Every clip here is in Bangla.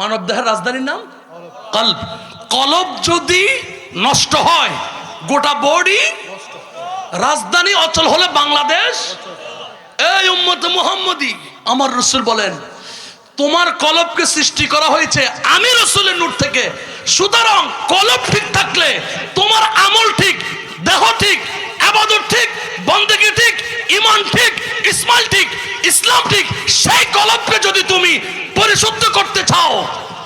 মানব দেহের রাজধানীর নাম কলব। কলব যদি নষ্ট হয় গোটা বডি। রাজধানী অচল হলে বাংলাদেশ। এই উম্মতে মুহাম্মদী, আমার রাসূল বলেন তোমার কলবকে সৃষ্টি করা হয়েছে আমি রাসূলের নূর থেকে। সুতরাং কলব ঠিক থাকলে তোমার আমল ঠিক, দেহ ঠিক, ইবাদত ঠিক, বন্দেগী ঠিক, ঈমান ঠিক, ইসমাইল ঠিক, ইসলাম ঠিক। সেই কলবকে যদি তুমি পরিশুদ্ধ করতে চাও,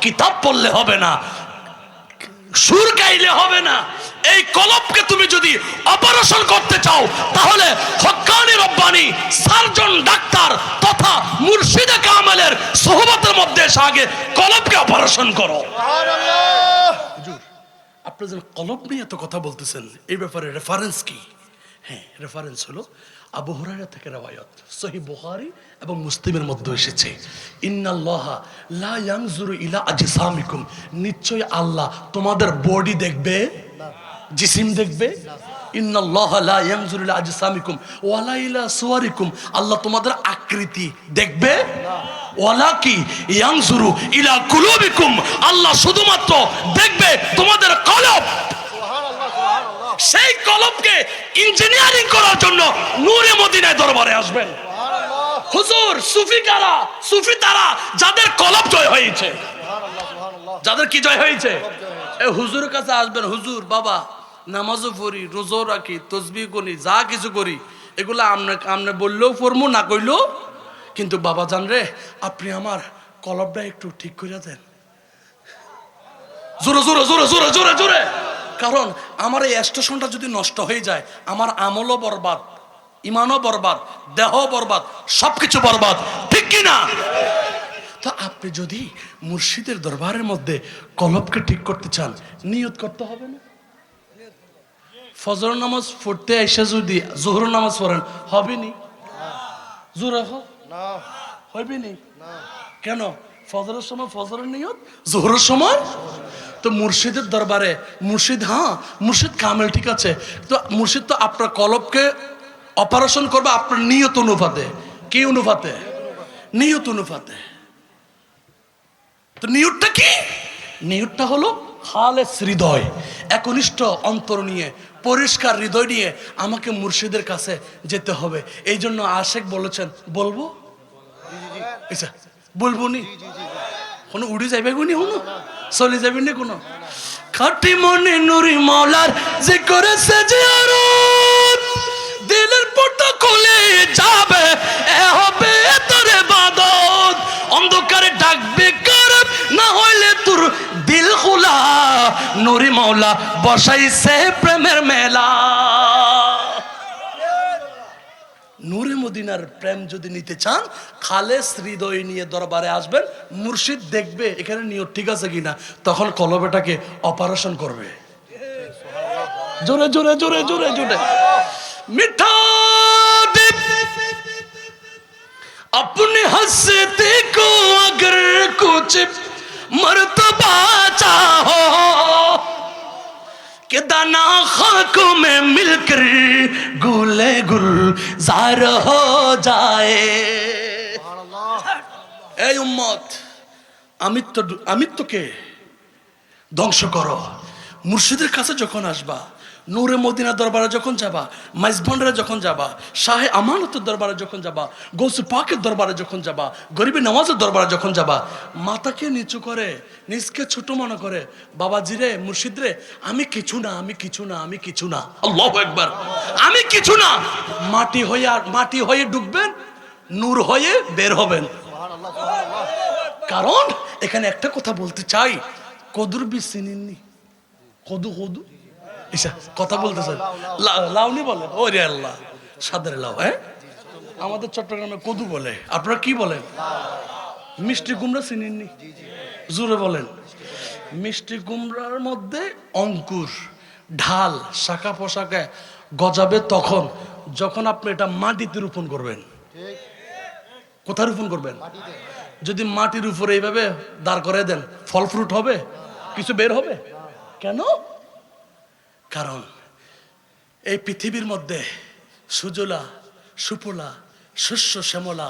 কিতাব পড়লে হবে না, সুর গাইলে হবে না। এই কলবকে তুমি যদি অপারেশন করতে চাও, তাহলে হক্কানি রব্বানি সার্জন ডাক্তার তথা মুর্শিদে কামেলের সোহবতের মধ্যে এসে আগে কলবকে অপারেশন করো। সুবহানাল্লাহ। হুজুর, আপনি যে কলব নিয়ে এত কথা বলতেছেন, এই ব্যাপারে রেফারেন্স কি? হ্যাঁ, রেফারেন্স হলো আবু হুরায়রা থেকে রওয়ায়াত, সহিহ বুখারী এবং মুসলিমের মধ্যে এসেছে, ইন্নাল্লাহা লা ইয়ানজুরু ইলা আজসামিকুম, নিশ্চয় আল্লাহ তোমাদের বডি দেখবে না, জিসিম দেখবে। ইন্নাল্লাহা লা ইয়ানজুরু ইলা আজসামিকুম ওয়ালা ইলা সুওয়ারিকুম, আল্লাহ তোমাদের আকৃতি দেখবে না। ওয়ালাকি ইয়ানজুরু ইলা কুলুবিকুম, আল্লাহ শুধুমাত্র দেখবে তোমাদের কলব। সেই কলবকে ইঞ্জিনিয়ারিং করার জন্য নূরে মদিনায় দরবারে আসবেন। হুজুর, সুফি কারা? সুফি তারা যাদের কলব জয় হয়েছে। যাদের কি জয় হয়েছে? এই হুজুরের কাছে আসবেন, হুজুর বাবা নামাজও পড়ি, রোজাও রাখি, তসবিহ করি, যা কিছু করি, এগুলো আমনে বললেও পড়বো, না কইলেও, কিন্তু বাবা জান রে আপনি আমার কলবটা একটু ঠিক করে দেন। জোরে জোরে জোরে জোরে জোরে জোরে। কারণ আমার এই স্টেশনটা যদি নষ্ট হয়ে যায়, আমার আমলও বরবাদ, ইমানও বরবাদ, দেহ বরবাদ, সবকিছু বরবাদ, ঠিক কি না? তো আপনি যদি মুর্শিদের দরবারের মধ্যে কলবকে ঠিক করতে চান, নিয়ত করতে হবে না? ফজর নামাজ পড়তে এসে যদি জোহর নামাজ পড়েন, হবে নি? জোরে হবে নি? কেন? ফজরের সময় ফজরের নিয়ত, জোহরের সময়। তো মুর্শিদের দরবারে মুর্শিদ, হ্যাঁ মুর্শিদ কামেল, ঠিক আছে, তো মুর্শিদ তো আপনার কলবকে অপারেশন করবে আপনার নিয়ত অনুপাতে। কি অনুপাতে? নিয়ত অনুপাতে। তো নিয়তটা কি? নিয়তটা হলো খালেস হৃদয়, একনিষ্ঠ অন্তর নিয়ে, পরিষ্কার হৃদয় নিয়ে আমাকে মুর্শিদের কাছে যেতে হবে। এই জন্য আশেক বলেছেন, বলবো আচ্ছা বলবো নি, কোনো উড়ে যাবে গুনি, কোনো চলে যাবে না, কোনো খাটি মনে নুরি মাওলার যে করেছে জিয়ারত, দিলের পর্দা খুলে যাবে এ হবে তোর ইবাদত, অন্ধকারে ডাকবে কারব না হইলে তোর দিল খোলা, নুরি মাওলা বসাইছে প্রেমের মেলা। নূরে মদিনার প্রেম যদি নিতে চান, খালেস হৃদয় নিয়ে দরবারে আসবেন, মুর্শিদ দেখবে এখানে নিয়ত ঠিক আছে কিনা, তখন কলবেটাকে অপারেশন করবে। জোরে জোরে জোরে জোরে জোরে। মিঠা দিপ अपने हंसते को अगर कुछ मर्तबा चाहो कि दाना खाकों में मिलकर गुले गुलजार हो जाए। এই উম্মত, আমিত্বকে ধ্বংস করো। মুর্শিদের কাছে যখন আসবা, নূরে মদিনা দরবারে যখন যাবা, মাইজভান্ডারে যখন যাবা, শাহে আমানতের দরবারে যখন যাবা, গৌসে পাকের দরবারে যখন যাবা, গরিবে নওয়াজের দরবারে যখন যাবা, মাথাকে নিচু করে, নিজকে ছোট মনে করে, বাবাজি রে, মুর্শিদ রে, আমি কিছু না, আমি কিছু না, আমি কিছু না, আল্লাহু আকবার, আমি কিছু না, মাটি হয়ে ডুববেন, নূর হয়ে বের হবেন। কারণ এখানে একটা কথা বলতে চাই, কদুর বি চিনেননি? কদু কদু কথা বলতেছেন, লাউনি বলে, ওরে আল্লাহ, সাদের লাউ। হ্যাঁ, আমাদের চট্টগ্রামে কদু বলে, আপনারা কি বলেন? মিষ্টি কুমড়া চিনেননি? জোরে বলেন। মিষ্টি কুমড়ার মধ্যে অঙ্কুর, ঢাল, শাখা পোশাকে গজাবে তখন যখন আপনি এটা মাটিতে রোপণ করবেন। কোথায় রোপণ করবেন? যদি মাটির উপরে এইভাবে দাঁড় করে দেন, ফল ফ্রুট হবে? কিছু বের হবে? কেন? কারণ এই পৃথিবীর মধ্যে সুজলা সুফলা শস্য শ্যামলা,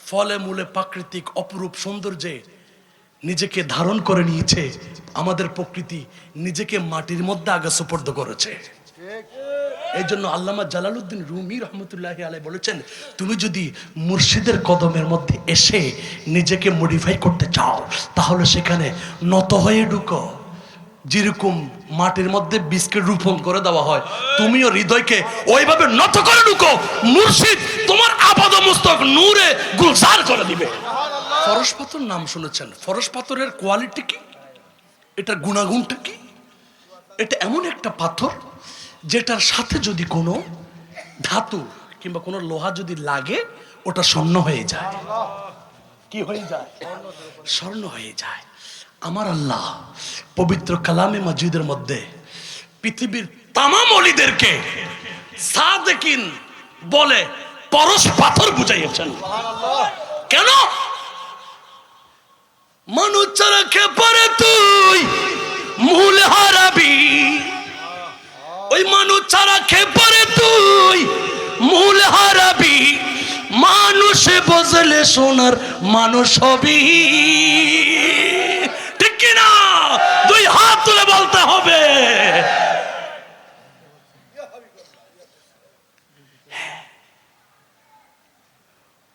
ফলে মূলে প্রাকৃতিক অপরূপ সৌন্দর্যে নিজেকে ধারণ করে নিয়েছে, আমাদের প্রকৃতি নিজেকে মাটির মধ্যে আগে সুপর্দ করেছে। এই জন্য আল্লামা জালালউদ্দিন রুমি রহমতুল্লাহি আলাইহি বলেছেন, তুমি যদি মুর্শিদের কদমের মধ্যে এসে নিজেকে মডিফাই করতে চাও তাহলে সেখানে নত হয়ে ঢুকো। যেরকম মাটির মধ্যে বীজকে রোপণ করে দেওয়া হয়, তুমিও হৃদয়কে ওইভাবে নত করে ঢুকো, মুর্শিদ তোমার আপাদ মস্তক নূরে গুলজার করে দিবে। ফরস পাথর নাম শুনেছেন, ফরস পাথরের কোয়ালিটি কি, এটার গুণাগুণটা কি? এটা এমন একটা পাথর যেটার সাথে যদি কোনো ধাতু কিংবা কোনো লোহা যদি লাগে ওটা স্বর্ণ হয়ে যায়। কি হয়ে যায়? স্বর্ণ হয়ে যায়। আমার আল্লাহ পবিত্র কালামে মাজিদের মধ্যে পৃথিবীর তামাম ওলিদেরকে সাদেকিন বলে পরশ পাথর বুঝাইয়েছেন। কেন? মানুষ ছাড়া কে পারে তুই মূল হারাবি, ওই মানুষ ছাড়া কে পারে তুই মূল হারাবি, মানুষে বজলে সোনার মানুষ হবি। ঠিক কিনা? দুই হাত তুলে বলতে হবে।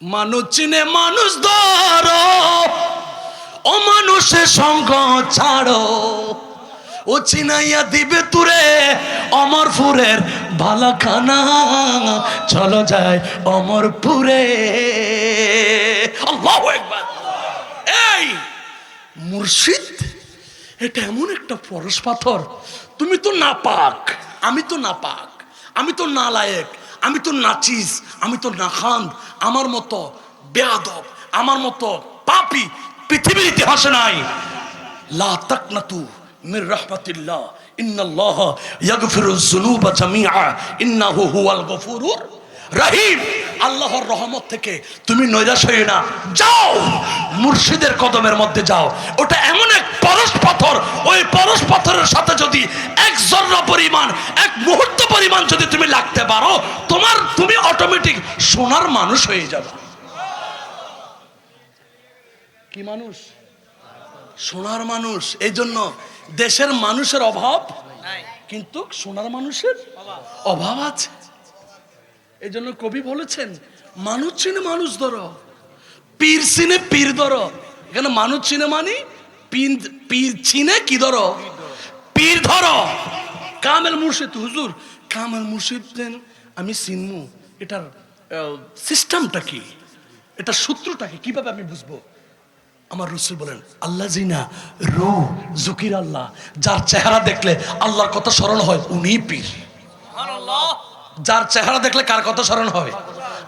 মানুষ চিনে মানুষ ধরো, অমানুষের সঙ্গ ছাড়ো, ও চিনাইয়া দিবে তুরে অমরপুরের বালাখানা, চলো যায় অমরপুরে। আল্লাহু আকবার। এই মুর্শিদ এটা এমন একটা পরশ পাথর, তুমি তো নাপাক, আমি তো নাপাক, আমি তো নালায়েক, আমি তো নাচিস, আমি তো নাখান্দ, আমার মতো বেয়াদব, আমার মতো পাপী পৃথিবীর ইতিহাসে নাই। লা তাকনাতু মির রাহমাতিল্লাহ, ইন্নাল্লাহ ইয়াগফিরুয যুনুবা জামিআ, ইন্নাহু হুয়াল গফুরুর রহিম। আল্লাহর রহমত থেকে তুমি নৈরাশ হয়ে না, যাও মুর্শিদের কদমের মধ্যে যাও। ওটা এমন এক পরশ পাথর, ওই পরশ পাথরের সাথে যদি এক জর্রা পরিমাণ, এক মুহূর্ত পরিমাণ যদি তুমি লাগতে পারো, তুমি অটোমেটিক সোনার মানুষ হয়ে যাবে। কি মানুষ? সোনার মানুষ। এই জন্য দেশের মানুষের অভাব কিন্তু সোনার মানুষের অভাব আছে। এই জন্য কবি বলেছেন, মানুষ চিনে মানুষ ধরো, পীর চিনে পীর ধরো। এখানে মানুষ চিনে মানে পীর চিনে কি ধরো? পীর ধরো। কামেল মুর্শিদ হুজুর, কামেল মুর্শিদ দেন আমি চিনমু, এটার সিস্টেমটা কি, এটা সূত্রটা কি, কিভাবে আমি বুঝবো? আমার রাসূল বলেন, আল্লাহ জিনা রু জুকির আল্লাহ, যার চেহারা দেখলে আল্লাহর কথা স্মরণ হয় উনি পীর। যার চেহারা দেখলে কার কথা স্মরণ হয়?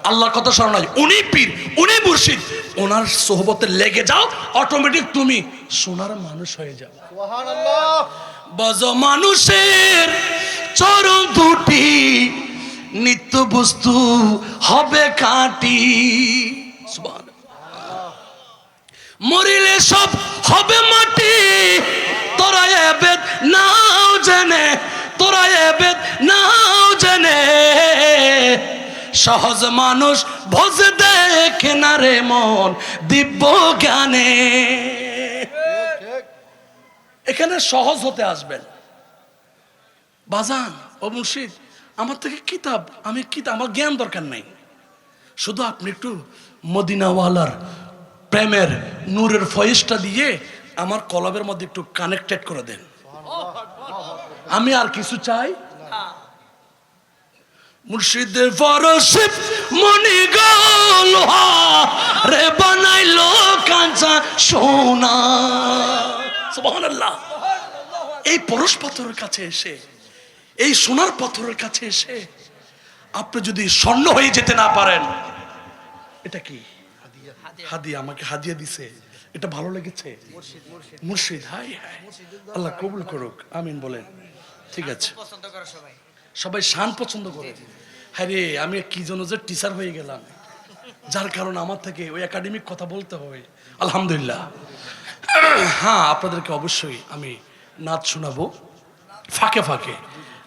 আল্লাহর কথা স্মরণ হয়, উনি পীর, উনি মুর্শিদ। ওনার সোহবতে লেগে যাও, অটোমেটিক তুমি সোনার মানুষ হয়ে যাও। সুবহানাল্লাহ। বজ মানুষের চরণ দুটি, নিত্য বস্তু হবে খাঁটি। সুবহানাল্লাহ। মরিলে সব হবে মাটি, তোরা এবেদ নাও জেনে, তোরা এবেদ নাও জেনে, সহজ মানুষ ভোজ দেখে না রে মন দিব্য জ্ঞানে। এখানে সহজ হতে আসবেন। বাজান ও মুর্শিদ, আমার থেকে কিতাব, আমার জ্ঞান দরকার নাই, শুধু আপনি একটু মদিনাওয়ালার প্রেমের নূরের ফয়েজটা দিয়ে আমার কলবের মধ্যে একটু কানেক্টেড করে দেন, আমি আর কিছু চাই। মুর্শিদের ফরশিপ মনি গল রে বানাইলো কাঁচা সোনা। সুবহানাল্লাহ। এই পরশ পাথরের কাছে এসে, এই সোনার পাথরের কাছে এসে আপনি যদি স্বর্ণ হয়ে যেতে না পারেন, এটা কি হাদিয়া, আমাকে হাদিয়া দিছে, এটা ভালো লেগেছে। মুর্শিদ, হাই হাই, আল্লাহ কবুল করুক, আমিন বলেন। ঠিক আছে, সবাই শান পছন্দ করে। হ্যাঁ রে, আমি কি জন্য যে টিচার হয়ে গেলাম, যার কারণে আমার থেকে ওই একাডেমিক কথা বলতে হয়। আলহামদুলিল্লাহ। হ্যাঁ, আপনাদেরকে অবশ্যই আমি নাচ শোনাবো ফাঁকে ফাঁকে।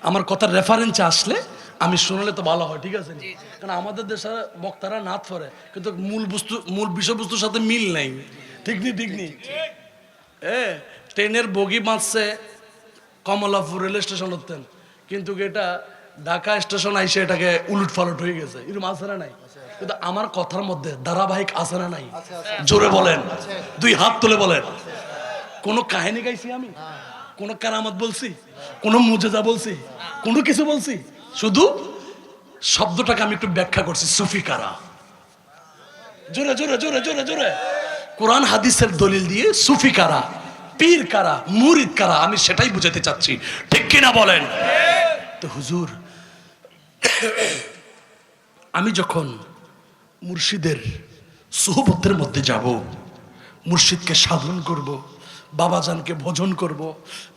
আমার কথার রেফারেন্সে আসলে আমি শুনলে তো ভালো হয়, ঠিক আছে? কারণ আমাদের দেশে বক্তারা নাচ পড়ে কিন্তু মূল বিষয়বস্তুর সাথে মিল নাই। ঠিক নি? ঠিক নি? ট্রেনের বগি বাঁচছে কমলাপুর রেল স্টেশন হতেন, কিন্তু এটা ঢাকা স্টেশন আইসে এটাকে উলট পালট হয়ে গেছে, এরকম আছে না নাই? কিন্তু আমার কথার মধ্যে ধারাবাহিক আছে না নাই? জোরে বলেন, দুই হাত তুলে বলেন। কোনো কাহিনী গাইছি আমি? কোনো কারামত বলছি? কোনো মুজেজা বলছি? কোনো কিছু বলছি? শুধু শব্দটাকে আমি একটু ব্যাখ্যা করছি, সুফি কারা। জোরে জোরে জোরে জোরে জোরে কোরআন হাদিসের দলিল দিয়ে সুফি কারা, পীর কারা, মুরিদ কারা, আমি সেটাই বুঝাতে চাচ্ছি, ঠিক কিনা বলেন? তো হুজুর, আমি যখন মুর্শিদের সুহবতের মধ্যে যাব, মুর্শিদকে সাধন করব, বাবাজানকে ভজন করব,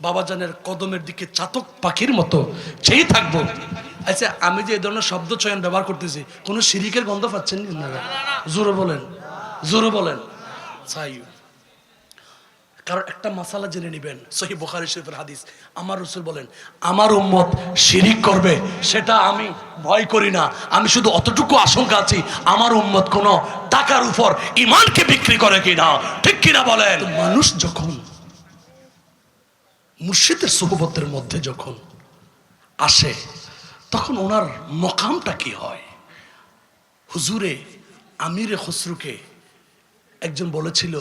বাবাজানের কদমের দিকে চাতক পাখির মতো চেয়ে থাকবো। আচ্ছা, আমি যে এই ধরনের শব্দ চয়ন ব্যবহার করতেছি, কোনো শিরিকের গন্ধ পাচ্ছেন না? জোরে বলেন, জোরে বলেন। চাই, কারণ একটা মাসালা জেনে নেবেন, সহিহ বুখারী শরীফের হাদিস, আমার রাসূল বলেন, আমার উম্মত শিরিক করবে, সেটা আমি ভয় করি না, আমি শুধু অতটুকু আশঙ্কা আছি, আমার উম্মত কোনো টাকার উপর ঈমানকে বিক্রি করে কিনা, ঠিক কিনা বলেন? মানুষ যখন মুর্শিদের সুহবতের মধ্যে যখন আসে, তখন ওনার মকামটা কি হয়? হুজুরে আমিরে খসরুকে একজন বলেছিল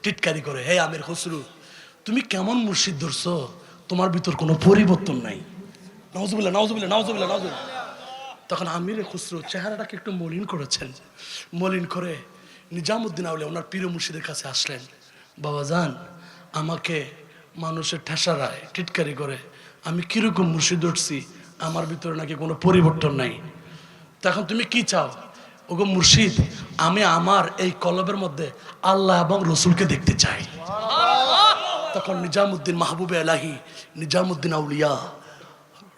টিটকারি করে, হে আমির খসরু, তুমি কেমন মুর্শিদ ধরছো, তোমার ভিতর কোনো পরিবর্তন নাই। নাউজুবিল্লাহ নাউজুবিল্লাহ নাউজুবিল্লাহ নাউজুবিল্লাহ। তখন আমিরে খসরু চেহারাটাকে একটু মলিন করেছেন, মলিন করে নিজামুদ্দিন আউলিয়া ওনার পীর মুর্শিদের কাছে আসলেন, বাবা যান, আমাকে মানুষের ঠেসারায় টিটকারি করে, আমি কিরকম মুর্শিদ ধরছি, আমার ভিতরে নাকি কোনো পরিবর্তন নাই। তখন তুমি কি চাও? ওগো মুর্শিদ, আমি আমার এই কলবের মধ্যে আল্লাহ এবং রসুলকে দেখতে চাই। তখন নিজামুদ্দিন মাহবুবে এলাহি, নিজামুদ্দিন আউলিয়া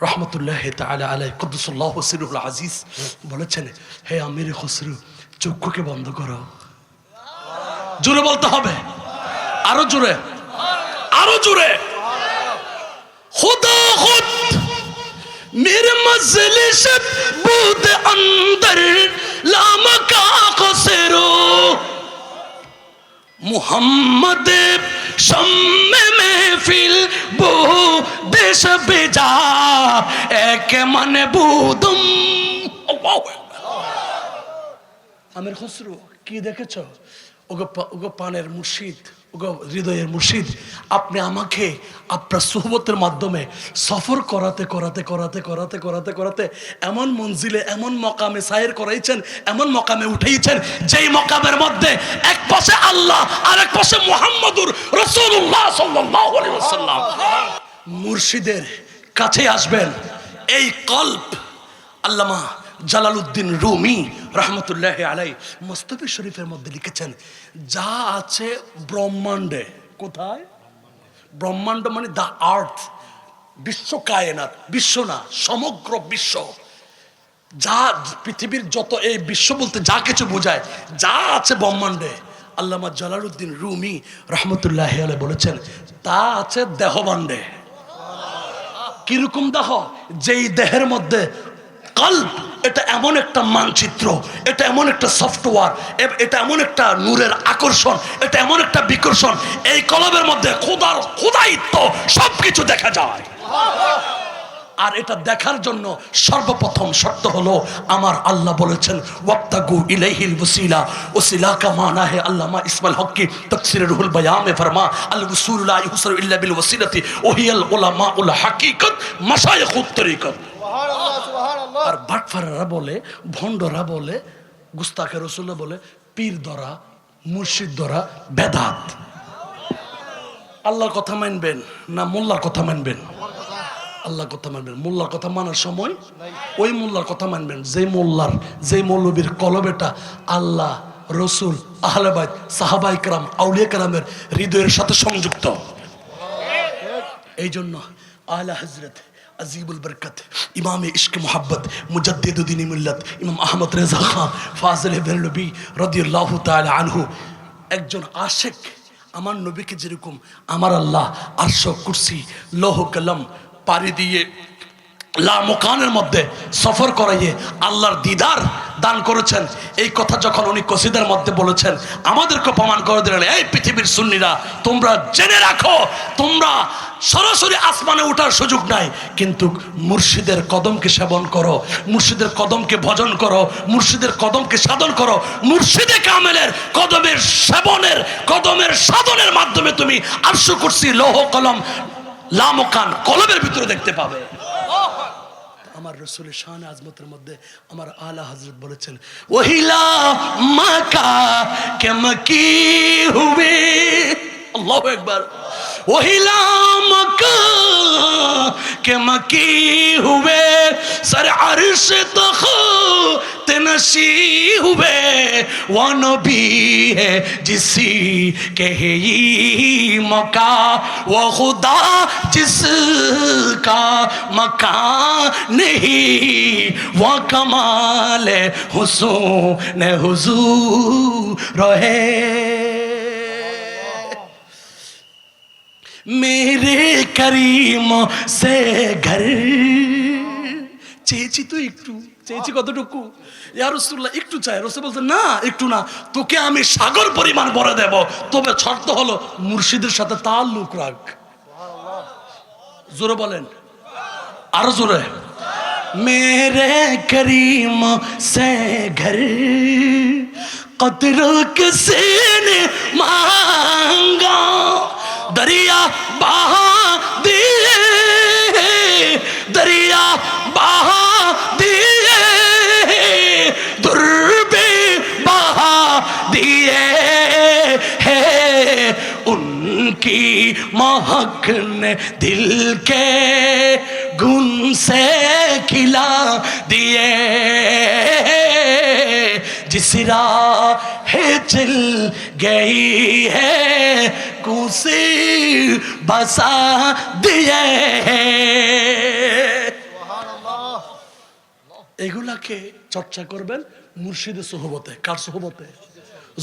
রহমতুল্লাহ তাআলা আলাইহি কুদ্দুসাল্লাহু সিররুল আজিজ বলেছেন, হে আমির খসরু, চক্ষুকে বন্ধ করো। জোরে বলতে হবে, আরো জোরে, আরো জোরে। খুদা খুদ मेरे मजलिस बूद अंदर लामका खसरो मुहम्मद शम्मे महफिल बो देश बेजा एक मन बुदुम। আমির খসরু কি দেখেছ? ওগো পানের মুর্শিদ, ওগো হৃদয়ের মুর্শিদ, আপনি আমাকে আপনার সুহবতের মাধ্যমে সফর করাতে করাতে করাতে করাতে করাতে করাতে এমন মঞ্জিলে, এমন মকামে সায়ের করাইছেন, এমন মকামে উঠাইছেন, যেই মকামের মধ্যে এক পাশে আল্লাহ আর এক পাশে মুহাম্মদুর রাসূলুল্লাহ সাল্লাল্লাহু আলাইহি ওয়াসাল্লাম। মুর্শিদের কাছে আসবেন, এই কল্প আল্লামা জালালউদ্দিন রুমি রহমতুল্লাহ আলাই মুস্তাফি শরীফের মধ্যে লিখেছেন, যা আছে ব্রহ্মাণ্ডে, কোথায়? ব্রহ্মাণ্ড মানে দা আর্থ, বিশ্ব কায়নাত, বিশ্ব না, সমগ্র বিশ্ব, যা পৃথিবীর যত, এই বিশ্ব বলতে যা কিছু বোঝায়, যা আছে ব্রহ্মাণ্ডে, আল্লামা জালালউদ্দিন রুমি রহমতুল্লাহ আলাই বলেছেন, তা আছে দেহবাণ্ডে। কিরকম দেহ? যেই দেহের মধ্যে কল্ব, এটা এমন একটা মানচিত্র, এটা এমন একটা সফটওয়্যার, এটা এমন একটা নূরের আকর্ষণ, এটা এমন একটা বিকর্ষণ, এই কলবের মধ্যে খোদার খোদায়িত্ব সবকিছু দেখা যায়। আর এটা দেখার জন্য সর্বপ্রথম শর্ত হলো, আমার আল্লাহ বলেছেন, ওয়াবতাগু ইলাইহিল ওসিলা, ওসিলা কা মানা হে আল্লামা ইসমাইল হক্কি তাফসীর রুহুল বায়ান মে ফরমা, আল উসুল লা ইউসরু ইল্লা বিল ওসিলাতি ওহিয়াল উলামা উল হাকিকত মাশায়েখুত তরিকত। আর বাটফাররা বলে, ভণ্ডরা বলে, গুস্তাখে রাসূলুল্লাহ বলে, পীর ধরা, মুর্শিদ ধরা বেদাত। আল্লাহর কথা মানবেন না মোল্লার কথা মানবেন? আল্লাহর কথা মানবেন। মোল্লার কথা মানার সময় ওই মোল্লার কথা মানবেন যে মৌলবীর কলবেটা আল্লাহ, রসুল, আহলে বাইত, সাহাবায়ে কেরাম, আউলিয়া কেরামের হৃদয়ের সাথে সংযুক্ত। এই জন্য আলা হযরত আজিবুল বরকত ইমামে ইশক মোহাব্বত মুজাদ্দিদুদ্দিন মিল্লাত ইমাম আহমদ রেজা খান ফাজিল ইবনে নবী রাদিয়াল্লাহু তাআলা আনহু একজন আশিক, আমার নবীকে যেরকম আমার আল্লাহ আরশ, কুরসি, লৌহ কলম পাড়ি দিয়ে লামকানের মধ্যে সফর করাইয়ে আল্লাহর দিদার দান করেছেন। এই কথা যখন উনি কসিদার মধ্যে বলেছেন, আমাদেরকে প্রমাণ করে দিলেন, এই পৃথিবীর সুন্নিরা, তোমরা জেনে রাখো, তোমরা সরাসরি আসমানে ওঠার সুযোগ নাই, কিন্তু মুর্শিদের কদমকে সেবন করো, মুর্শিদের কদমকে ভজন করো, মুর্শিদের কদমকে সাধন করো। মুর্শিদে কামেলের কদমের সেবনের, কদমের সাধনের মাধ্যমে তুমি আরশ কুরসি, লৌহ কলম, লামকান কলমের ভিতরে দেখতে পাবে। আমার রসুলের শান আজমতের মধ্যে আমার আলা হযরত বলেছেন, ওহিলা মাকা কেমকি হুবে, আল্লাহু আকবার, ওহিলা মাকা কেমকি হুবে, সর আরশ তখ तनशी हुए, वो नबी है जिसी के ही मका, वो खुदा जिसका मकान नहीं, वो कमाल हुस्न हुजूर रहे। मेरे करीम से घर চেয়েছি তো একটু, চেয়েছি কতটুকু, ইয়া রাসূলুল্লাহ একটু চাই। রাসূল বলছেন, না একটু না, তোকে আমি সাগর পরিমাণ ভরে দেব, তবে শর্ত হলো মুর্শিদের সাথে তাল্লুক রাখ। জোরে বলেন, আরো জোরে। মেরে করিম সে ঘর কতরো কিসে নে মাঙ্গা, দরিয়া বহা দিয়ে, दरिया बहा दिए, दुर्बे बहा दिए हैं, उनकी महक ने दिल के गुन से खिला दिए, जिस राह चल गई है कुसी बसा दिए। এগুলাকে চর্চা করবেন মুর্শিদের সোহবতে। কার সোহবতে?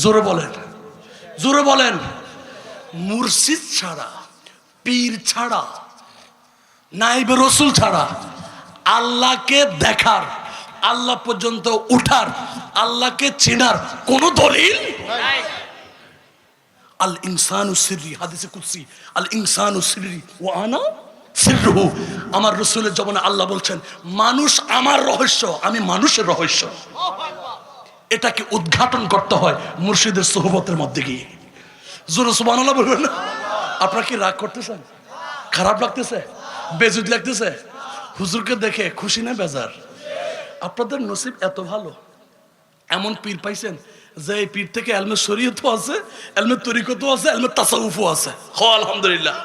জোরে বলেন, জোরে বলেন। মুর্শিদ ছাড়া, পীর ছাড়া, নাইবে রসুল ছাড়া আল্লাহকে দেখার, আল্লাহ পর্যন্ত উঠার, আল্লাহকে চেনার কোন দলিল নাই। আল ইনসানু সিররি, হাদিসে কুদসি, আল ইনসানু সিররি ওয়া আনা সিররুহু। আমার রাসূলের জবানে আল্লাহ বলছেন, মানুষ আমার রহস্য, আমি মানুষের রহস্য। এটাকে উদ্ঘাটন করতে হয় মুর্শিদের সোহবতের মধ্যে গিয়ে। জোরে সুবহানাল্লাহ বলবেন না? আপনারা কি রাগ করতেছেন? খারাপ লাগতেছে? বেজুদ লাগতেছে? হুজুরকে দেখে খুশি না বেজার? আপনাদের নসিব এত ভালো, এমন পীর পাইছেন যে এই পীর থেকে এলমে শরীয়তও আছে, এলমে তরিকতও আছে, এলমে তাসাউফও আছে। আলহামদুলিল্লাহ।